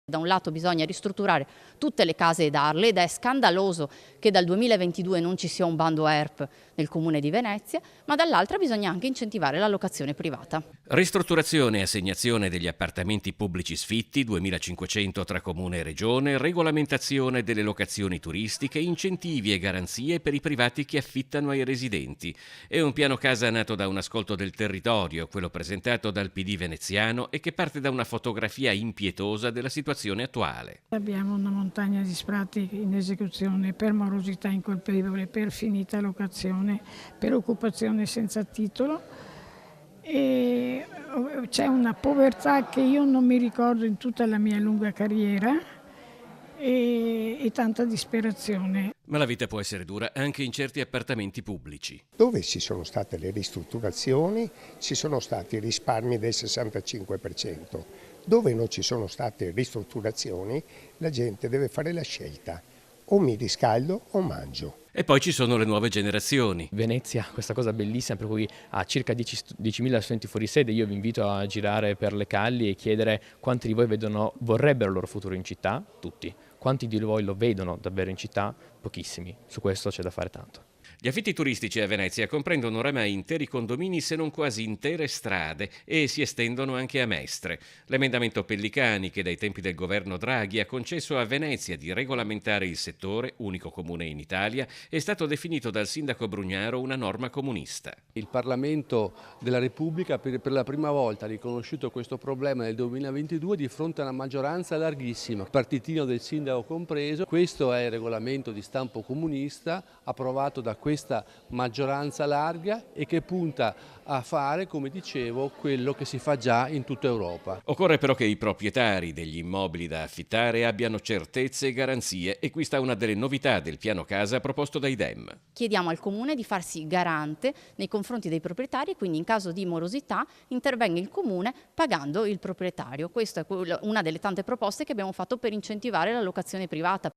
Da un lato bisogna ristrutturare tutte le case e darle, ed è scandaloso che dal 2022 non ci sia un bando ERP nel Comune di Venezia, ma dall'altra bisogna anche incentivare la locazione privata. Ristrutturazione e assegnazione degli appartamenti pubblici sfitti, 2500 tra Comune e Regione, regolamentazione delle locazioni turistiche, incentivi e garanzie per i privati che affittano ai residenti. È un piano casa nato da un ascolto del territorio, quello presentato dal PD veneziano e che parte da una fotografia impietosa della situazione attuale. Abbiamo una montagna di sfratti in esecuzione per morosità incolpevole, per finita locazione, per occupazione senza titolo e c'è una povertà che io non mi ricordo in tutta la mia lunga carriera e tanta disperazione. Ma la vita può essere dura anche in certi appartamenti pubblici. Dove ci sono state le ristrutturazioni ci sono stati risparmi del 65%. Dove non ci sono state ristrutturazioni la gente deve fare la scelta: o mi riscaldo o mangio. E poi ci sono le nuove generazioni. Venezia, questa cosa bellissima per cui ha circa 10.000 studenti fuori sede. Io vi invito a girare per le calli e chiedere quanti di voi vorrebbero il loro futuro in città. Tutti. Quanti di voi lo vedono davvero in città? Pochissimi. Su questo c'è da fare tanto. Gli affitti turistici a Venezia comprendono oramai interi condomini, se non quasi intere strade, e si estendono anche a Mestre. L'emendamento Pellicani, che dai tempi del governo Draghi ha concesso a Venezia di regolamentare il settore, unico comune in Italia, è stato definito dal sindaco Brugnaro una norma comunista. Il Parlamento della Repubblica per la prima volta ha riconosciuto questo problema nel 2022 di fronte a una maggioranza larghissima, partitino del sindaco compreso. Questo è il regolamento di stampo comunista approvato da questa maggioranza larga e che punta a fare, come dicevo, quello che si fa già in tutta Europa. Occorre però che i proprietari degli immobili da affittare abbiano certezze e garanzie, e qui sta una delle novità del piano casa proposto dai Dem. Chiediamo al Comune di farsi garante nei confronti dei proprietari e quindi in caso di morosità intervenga il Comune pagando il proprietario. Questa è una delle tante proposte che abbiamo fatto per incentivare la locazione privata.